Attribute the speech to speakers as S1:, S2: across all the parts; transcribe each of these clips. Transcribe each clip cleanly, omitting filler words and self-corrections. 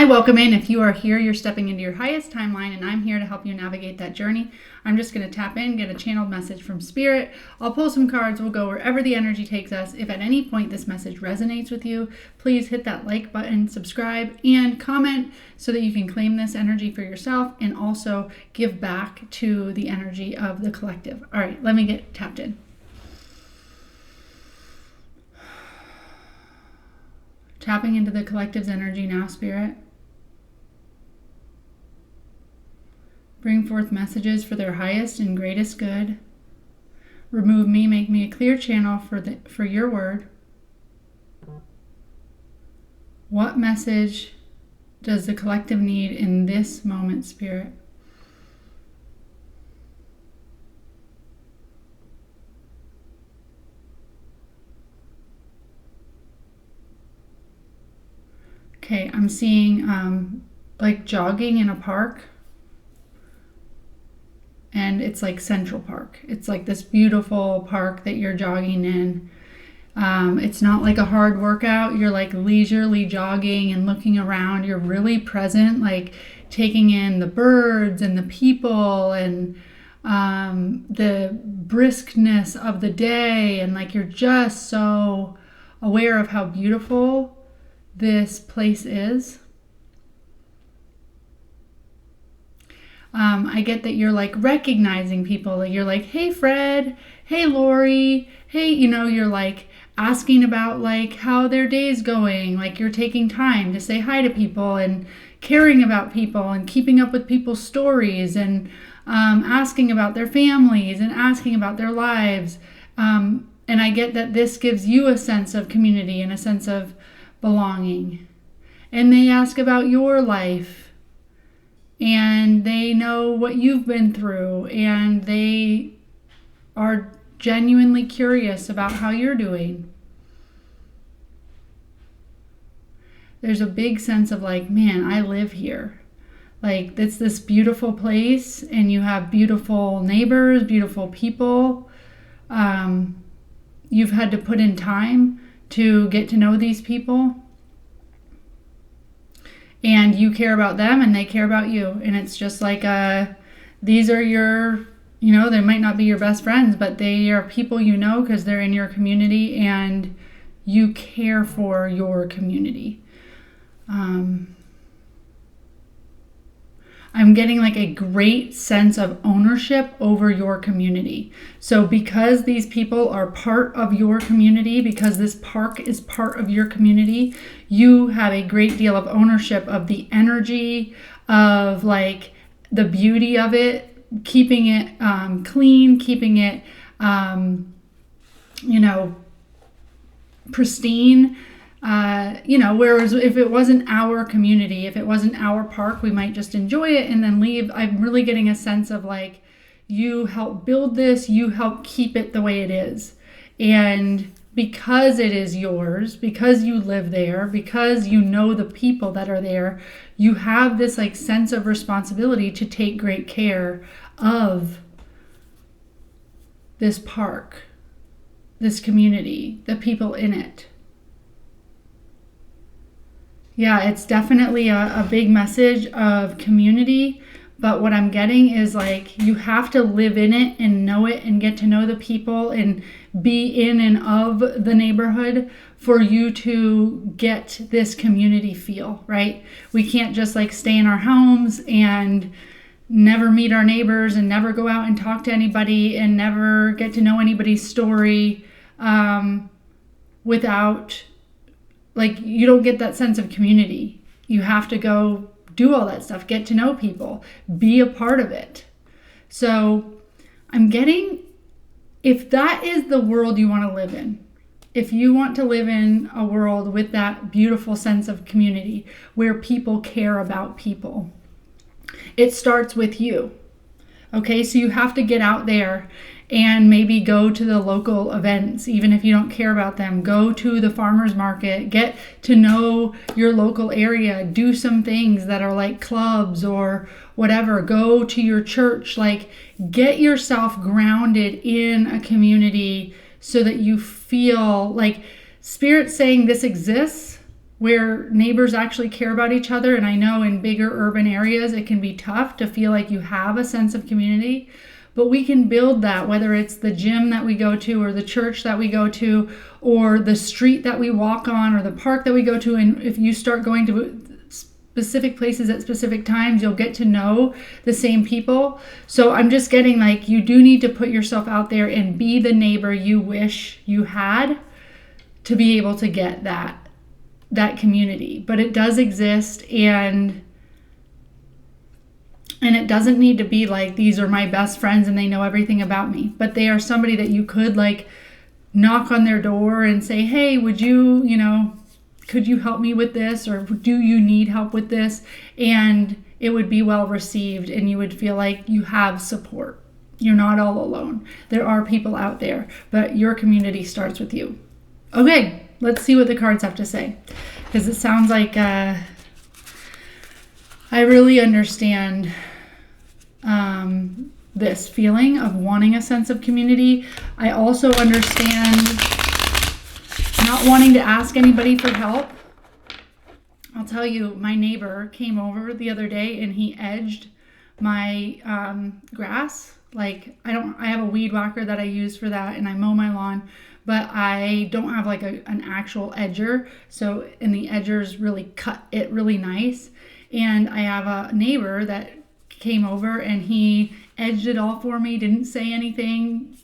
S1: Hi, welcome in. If you are here, you're stepping into your highest timeline, and I'm here to help you navigate that journey. I'm just going to tap in, get a channeled message from Spirit. I'll pull some cards. We'll go wherever the energy takes us. If at any point this message resonates with you, please hit that like button, subscribe, and comment so that you can claim this energy for yourself and also give back to the energy of the collective. All right, let me get tapped in. Tapping into the collective's energy now, Spirit. Bring forth messages for their highest and greatest good. Remove me, make me a clear channel for your word. What message does the collective need in this moment, Spirit? Okay, I'm seeing like jogging in a park. And it's like Central Park. It's like this beautiful park that you're jogging in. It's not like a hard workout. You're like leisurely jogging and looking around. You're really present, like taking in the birds and the people and the briskness of the day. And like you're just so aware of how beautiful this place is. I get that you're like recognizing people. You're like, hey, Fred, hey, Lori, hey, you're like asking about like how their day's going. Like you're taking time to say hi to people and caring about people and keeping up with people's stories and asking about their families and asking about their lives. And I get that this gives you a sense of community and a sense of belonging. And they ask about your life. And they know what you've been through, and they are genuinely curious about how you're doing. There's a big sense of like, man, I live here. Like, it's this beautiful place, and you have beautiful neighbors, beautiful people. You've had to put in time to get to know these people. And you care about them and they care about you. And it's just like, these are your, they might not be your best friends, but they are people because they're in your community and you care for your community. I'm getting like a great sense of ownership over your community. So because these people are part of your community, because this park is part of your community, you have a great deal of ownership of the energy, of like the beauty of it, keeping it clean, keeping it, pristine. Whereas if it wasn't our community, if it wasn't our park, we might just enjoy it and then leave. I'm really getting a sense of like, you help build this, you help keep it the way it is. And because it is yours, because you live there, because you know the people that are there, you have this like sense of responsibility to take great care of this park, this community, the people in it. Yeah, it's definitely a big message of community, but what I'm getting is like you have to live in it and know it and get to know the people and be in and of the neighborhood for you to get this community feel, right? We can't just like stay in our homes and never meet our neighbors and never go out and talk to anybody and never get to know anybody's story without... Like, you don't get that sense of community. You have to go do all that stuff, get to know people, be a part of it. So I'm getting, if that is the world you want to live in, if you want to live in a world with that beautiful sense of community where people care about people, it starts with you. Okay, so you have to get out there and maybe go to the local events, even if you don't care about them. Go to the farmer's market, get to know your local area, do some things that are like clubs or whatever. Go to your church, like get yourself grounded in a community so that you feel like Spirit's saying this exists where neighbors actually care about each other. And I know in bigger urban areas, it can be tough to feel like you have a sense of community, but we can build that, whether it's the gym that we go to or the church that we go to or the street that we walk on or the park that we go to. And if you start going to specific places at specific times, you'll get to know the same people. So I'm just getting like, you do need to put yourself out there and be the neighbor you wish you had to be able to get that community. But it does exist, and it doesn't need to be like, these are my best friends and they know everything about me, but they are somebody that you could like knock on their door and say, hey, would you, could you help me with this? Or do you need help with this? And it would be well received, and you would feel like you have support. You're not all alone. There are people out there, but your community starts with you. Okay, let's see what the cards have to say, because it sounds like I really understand this feeling of wanting a sense of community. I also understand not wanting to ask anybody for help. I'll tell you, my neighbor came over the other day and he edged my grass. Like I have a weed whacker that I use for that, and I mow my lawn, but I don't have like an actual edger. So, and the edgers really cut it really nice. And I have a neighbor that came over and he edged it all for me, didn't say anything,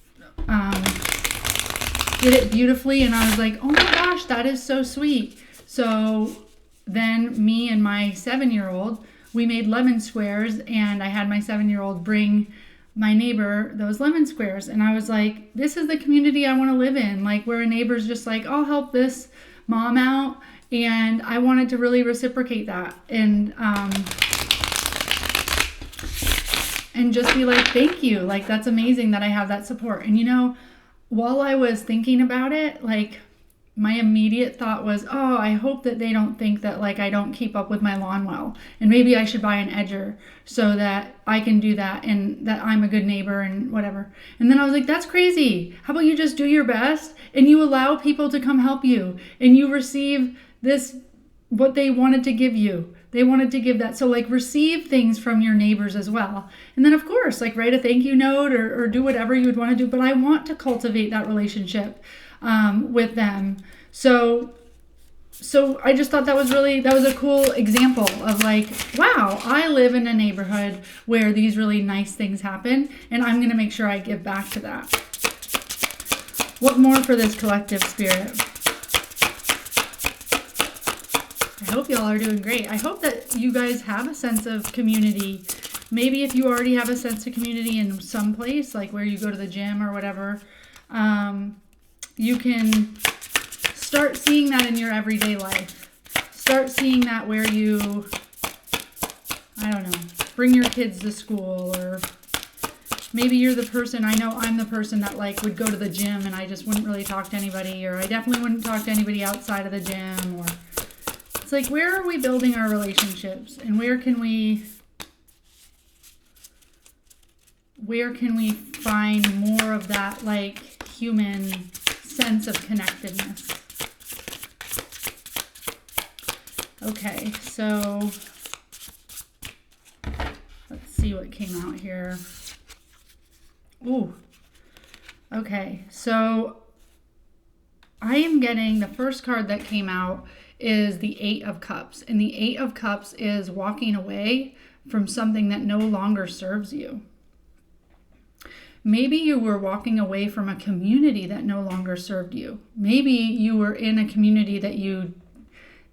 S1: did it beautifully. And I was like, oh my gosh, that is so sweet. So then me and my 7-year-old, we made lemon squares, and I had my 7-year-old bring my neighbor those lemon squares. And I was like, this is the community I want to live in, like where a neighbor's just like, I'll help this mom out. And I wanted to really reciprocate that and just be like, thank you. Like, that's amazing that I have that support. And while I was thinking about it, like my immediate thought was, oh, I hope that they don't think that like I don't keep up with my lawn well. And maybe I should buy an edger so that I can do that and that I'm a good neighbor and whatever. And then I was like, that's crazy. How about you just do your best and you allow people to come help you and you receive this, what they wanted to give you. They wanted to give that. So like receive things from your neighbors as well. And then of course, like write a thank you note or do whatever you would want to do. But I want to cultivate that relationship with them. So I just thought that was a cool example of like, wow, I live in a neighborhood where these really nice things happen, and I'm going to make sure I give back to that. What more for this collective spirit? I hope y'all are doing great. I hope that you guys have a sense of community. Maybe if you already have a sense of community in some place, like where you go to the gym or whatever, you can start seeing that in your everyday life. Start seeing that where you, I don't know, bring your kids to school, or maybe you're the person, I know I'm the person that like would go to the gym and I just wouldn't really talk to anybody, or I definitely wouldn't talk to anybody outside of the gym, or it's like, where are we building our relationships, and where can we find more of that like human sense of connectedness? Okay, so let's see what came out here. Ooh, okay, so I am getting, the first card that came out is the 8 of Cups. And the 8 of Cups is walking away from something that no longer serves you. Maybe you were walking away from a community that no longer served you. Maybe you were in a community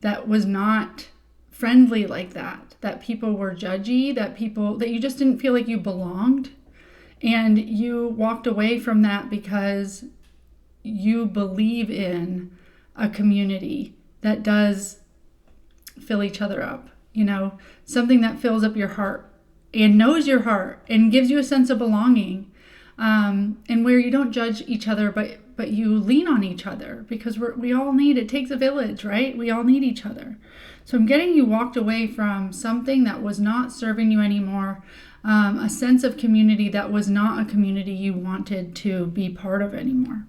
S1: that was not friendly like that people were judgy, that you just didn't feel like you belonged. And you walked away from that because you believe in a community that does fill each other up, something that fills up your heart and knows your heart and gives you a sense of belonging, and where you don't judge each other, but you lean on each other, because we all it takes a village, right? We all need each other. So I'm getting you walked away from something that was not serving you anymore, a sense of community that was not a community you wanted to be part of anymore.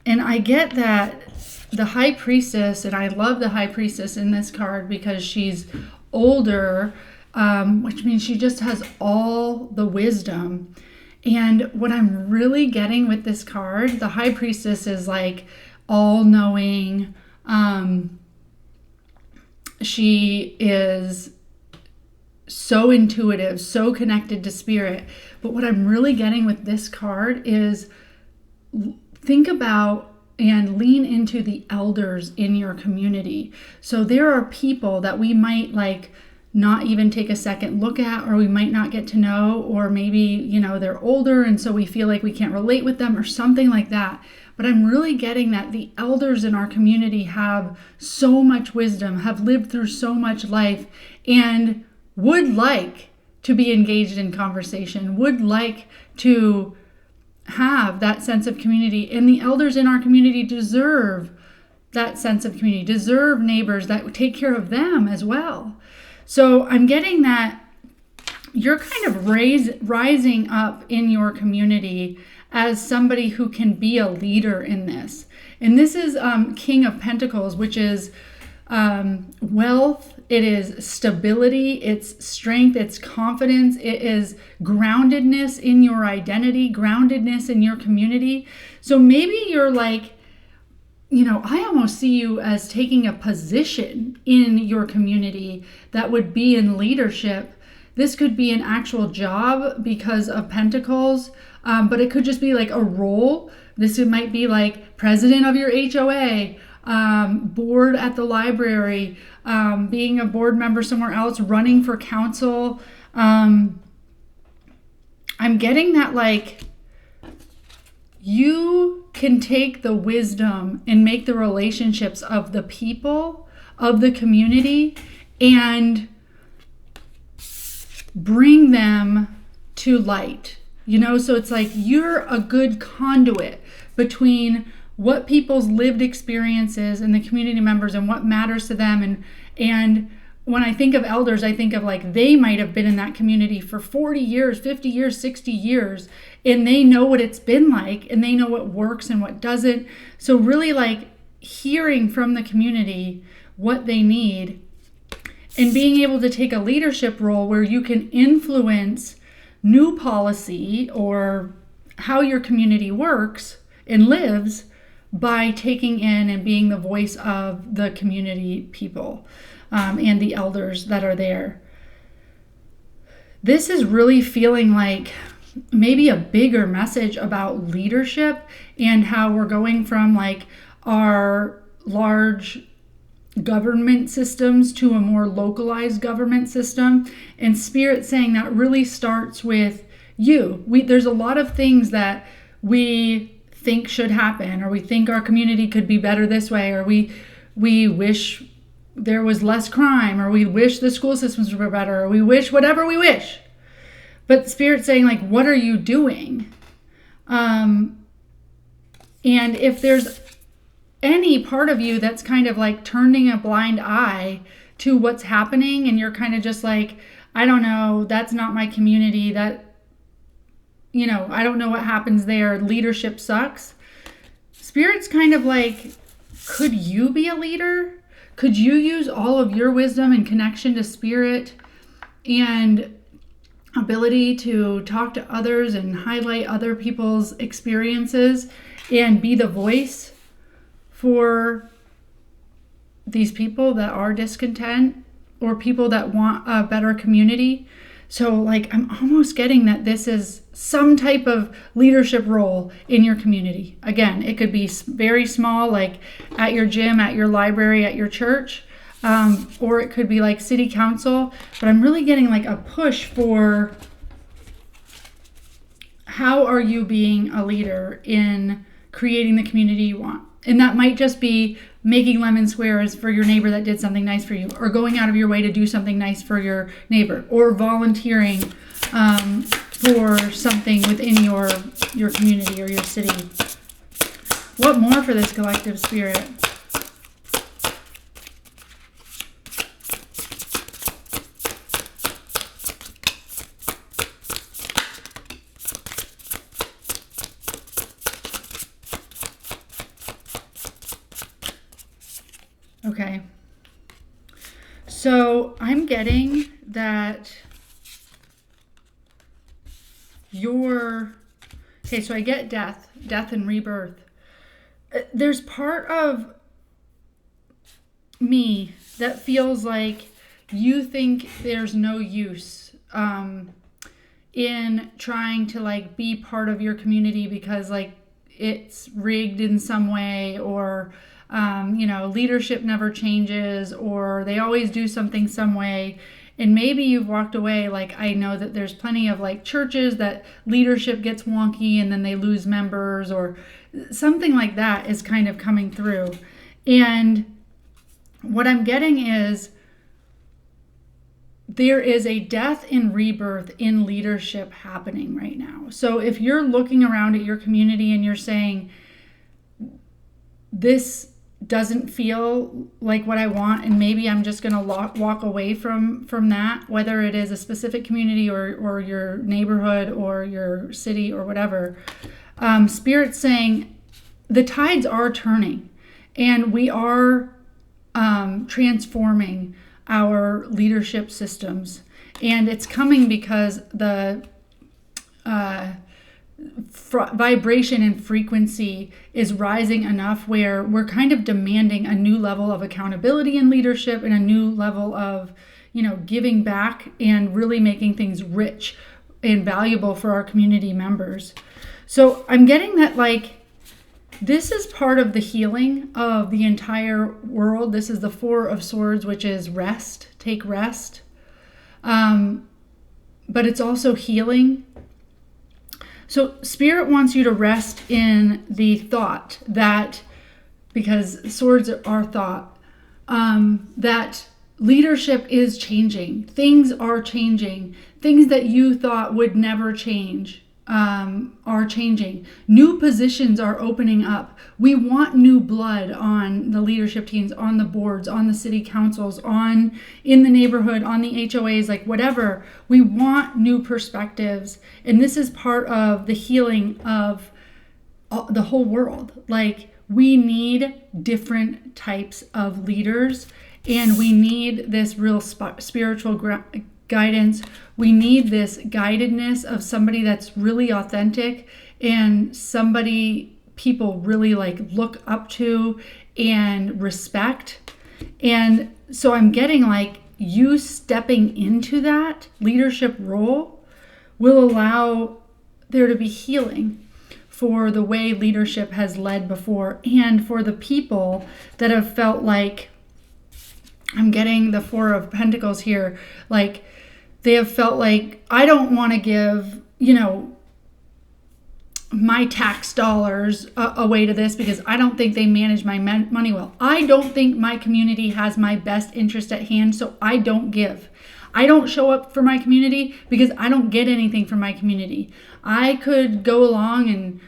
S1: And I get that the high priestess, and I love the high priestess in this card because she's older, which means she just has all the wisdom. And what I'm really getting with this card, the high priestess is like all-knowing. She is so intuitive, so connected to spirit. But what I'm really getting with this card is think about and lean into the elders in your community. So there are people that we might like not even take a second look at, or we might not get to know, or maybe, they're older and so we feel like we can't relate with them or something like that. But I'm really getting that the elders in our community have so much wisdom, have lived through so much life, and would like to be engaged in conversation, would like to have that sense of community. And the elders in our community deserve that sense of community, deserve neighbors that take care of them as well. So I'm getting that you're kind of rising up in your community as somebody who can be a leader in this. And this is King of Pentacles, which is wealth, it is stability, it's strength, it's confidence, it is groundedness in your identity, groundedness in your community. So maybe you're like, I almost see you as taking a position in your community that would be in leadership. This could be an actual job because of Pentacles, but it could just be like a role. Might be like president of your HOA, board at the library, being a board member somewhere else, running for council. I'm getting that like you can take the wisdom and make the relationships of the people of the community and bring them to light. So it's like you're a good conduit between what people's lived experiences and the community members and what matters to them. And when I think of elders, I think of like they might have been in that community for 40 years, 50 years, 60 years, and they know what it's been like and they know what works and what doesn't. So really like hearing from the community what they need and being able to take a leadership role where you can influence new policy or how your community works and lives by taking in and being the voice of the community people and the elders that are there. This is really feeling like maybe a bigger message about leadership and how we're going from like our large government systems to a more localized government system. And Spirit saying that really starts with you. There's a lot of things that we think should happen, or we think our community could be better this way, or we wish there was less crime, or we wish the school systems were better, or we wish whatever we wish. But Spirit's saying like, what are you doing? And if there's any part of you that's kind of like turning a blind eye to what's happening, and you're kind of just like, I don't know, that's not my community, that, I don't know what happens there, leadership sucks. Spirit's kind of like, could you be a leader? Could you use all of your wisdom and connection to Spirit and ability to talk to others and highlight other people's experiences and be the voice for these people that are discontent or people that want a better community? So like, I'm almost getting that this is some type of leadership role in your community. Again, it could be very small, like at your gym, at your library, at your church, or it could be like city council. But I'm really getting like a push for how are you being a leader in creating the community you want? And that might just be making lemon squares for your neighbor that did something nice for you, or going out of your way to do something nice for your neighbor, or volunteering for something within your community or your city. What more for this collective spirit? So I'm getting that okay, so I get death and rebirth. There's part of me that feels like you think there's no use in trying to like be part of your community because like it's rigged in some way, or leadership never changes, or they always do something some way. And maybe you've walked away. Like, I know that there's plenty of like churches that leadership gets wonky and then they lose members, or something like that is kind of coming through. And what I'm getting is there is a death and rebirth in leadership happening right now. So if you're looking around at your community and you're saying, this doesn't feel like what I want, and maybe I'm just going to walk away from that, whether it is a specific community or your neighborhood or your city or whatever, Spirit's saying the tides are turning and we are transforming our leadership systems, and it's coming because the vibration and frequency is rising enough where we're kind of demanding a new level of accountability in leadership and a new level of giving back and really making things rich and valuable for our community members. So I'm getting that like this is part of the healing of the entire world. This is the Four of Swords, which is rest, take rest. But it's also healing. So Spirit wants you to rest in the thought that, because swords are thought, that leadership is changing. Things are changing. Things that you thought would never change are changing. New positions are opening up. We want new blood on the leadership teams, on the boards, on the city councils, in the neighborhood, on the HOAs, like whatever. We want new perspectives. And this is part of the healing of the whole world. Like, we need different types of leaders, and we need this real spiritual guidance. We need this guidedness of somebody that's really authentic and somebody people really like look up to and respect. And so I'm getting like you stepping into that leadership role will allow there to be healing for the way leadership has led before, and for the people that have felt like, I'm getting the Four of Pentacles here, like they have felt like, I don't want to give, my tax dollars away to this because I don't think they manage my money well. I don't think my community has my best interest at hand, so I don't give. I don't show up for my community because I don't get anything from my community. I could go along and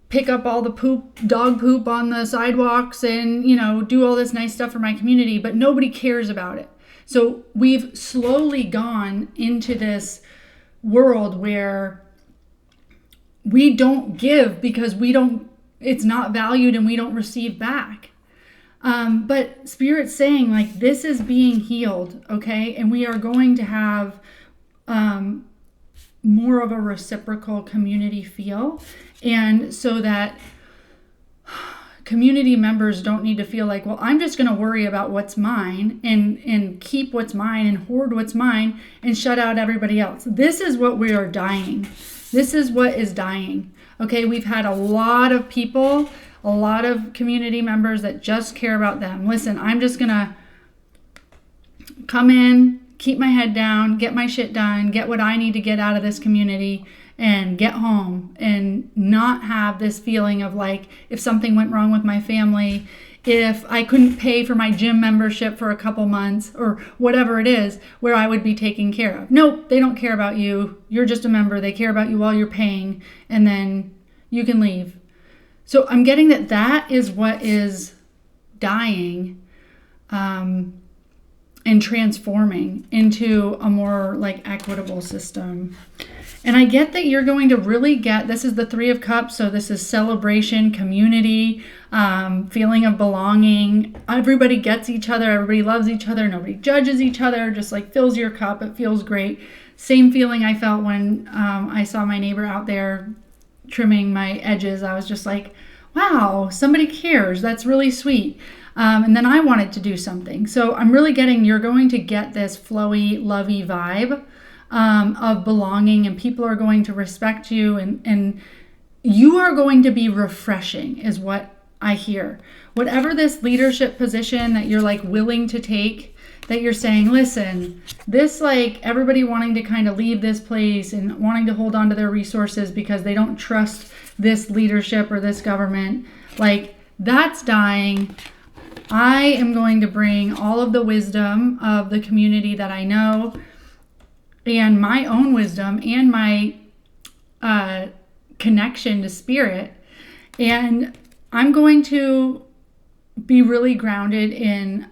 S1: pick up all the dog poop on the sidewalks and, do all this nice stuff for my community, but nobody cares about it. So we've slowly gone into this world where we don't give because it's not valued and we don't receive back. But Spirit's saying like this is being healed, okay? And we are going to have more of a reciprocal community feel. And so that community members don't need to feel like, well, I'm just going to worry about what's mine and keep what's mine and hoard what's mine and shut out everybody else. This is what we are dying. This is what is dying. Okay, we've had a lot of people, a lot of community members that just care about them. Listen, I'm just going to come in, keep my head down, get my shit done, get what I need to get out of this community, and get home and not have this feeling of like, if something went wrong with my family, if I couldn't pay for my gym membership for a couple months or whatever it is, where I would be taken care of. Nope, they don't care about you. You're just a member. They care about you while you're paying, and then you can leave. So I'm getting that is what is dying. and transforming into a more like equitable system. And I get that you're going to really get, this is the Three of Cups, so this is celebration, community, feeling of belonging. Everybody gets each other, everybody loves each other, nobody judges each other, just like fills your cup. It feels great. Same feeling I felt when I saw my neighbor out there trimming my edges. I was just like, wow, somebody cares. That's really sweet. And then I wanted to do something. So I'm really getting, you're going to get this flowy, lovey vibe of belonging, and people are going to respect you, and you are going to be refreshing is what I hear. Whatever this leadership position that you're like willing to take, that you're saying, listen, this like everybody wanting to kind of leave this place and wanting to hold on to their resources because they don't trust this leadership or this government, like that's dying. I am going to bring all of the wisdom of the community that I know, and my own wisdom and my connection to spirit. And I'm going to be really grounded in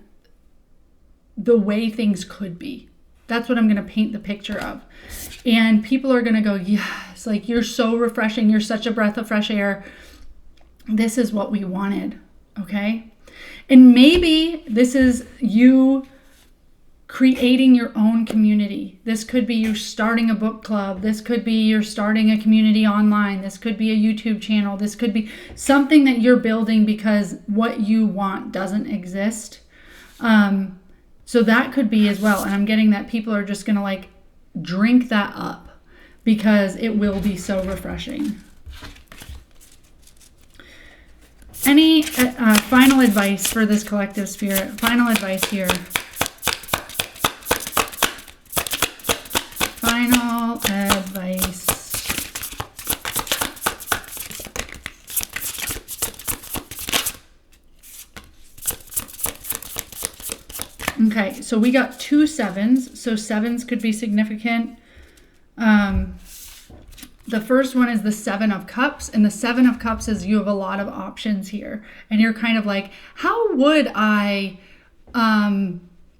S1: the way things could be. That's what I'm going to paint the picture of. And people are going to go, yes, like you're so refreshing. You're such a breath of fresh air. This is what we wanted. Okay. And maybe this is you creating your own community. This could be you starting a book club. This could be you're starting a community online. This could be a YouTube channel. This could be something that you're building because what you want doesn't exist. So that could be as well. And I'm getting that people are just going to like drink that up because it will be so refreshing. Any final advice for this collective spirit? Final advice here. Final advice. Okay, so we got 2 sevens. So sevens could be significant. The first one is the Seven of Cups, and the Seven of Cups is you have a lot of options here, and you're kind of like, how would I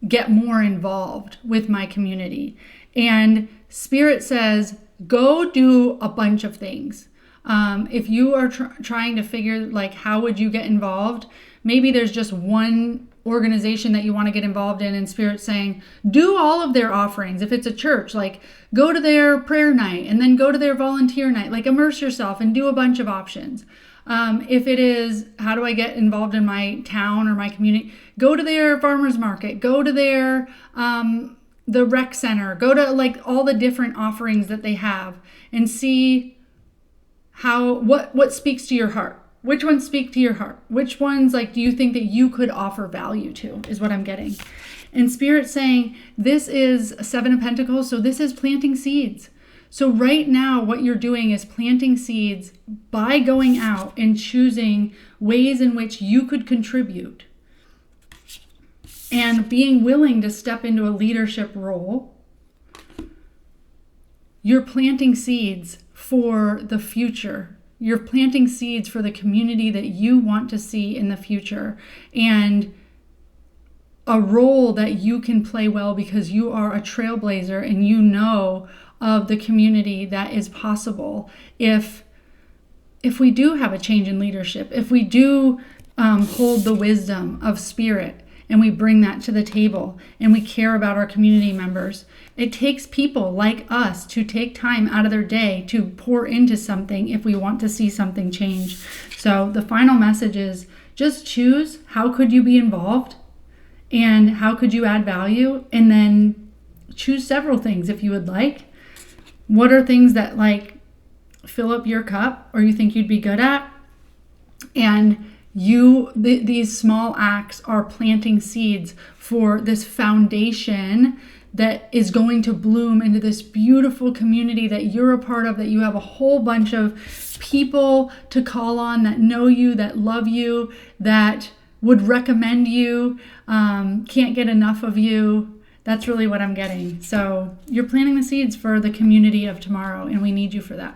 S1: get more involved with my community? And Spirit says, go do a bunch of things. If you are trying to figure like how would you get involved, maybe there's just one organization that you want to get involved in, and Spirit's saying do all of their offerings. If it's a church, like go to their prayer night and then go to their volunteer night, like immerse yourself and do a bunch of options. If it is how do I get involved in my town or my community, go to their farmers market, go to their the rec center, go to like all the different offerings that they have and see how what speaks to your heart. Which ones speak to your heart? Which ones like do you think that you could offer value to is what I'm getting. And Spirit's saying this is a Seven of Pentacles, so this is planting seeds. So right now what you're doing is planting seeds by going out and choosing ways in which you could contribute and being willing to step into a leadership role. You're planting seeds for the future. You're planting seeds for the community that you want to see in the future, and a role that you can play well because you are a trailblazer and you know of the community that is possible if we do have a change in leadership, if we do hold the wisdom of Spirit and we bring that to the table and we care about our community members. It takes people like us to take time out of their day to pour into something if we want to see something change. So the final message is just choose how could you be involved and how could you add value, and then choose several things if you would like. What are things that like fill up your cup or you think you'd be good at? And these small acts are planting seeds for this foundation that is going to bloom into this beautiful community that you're a part of, that you have a whole bunch of people to call on that know you, that love you, that would recommend you, can't get enough of you. That's really what I'm getting. So you're planting the seeds for the community of tomorrow, and we need you for that.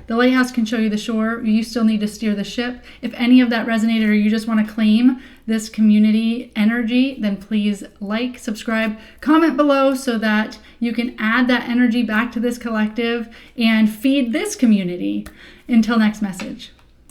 S1: The lighthouse can show you the shore. You still need to steer the ship. If any of that resonated or you just want to claim this community energy, then please like, subscribe, comment below so that you can add that energy back to this collective and feed this community. Until next message.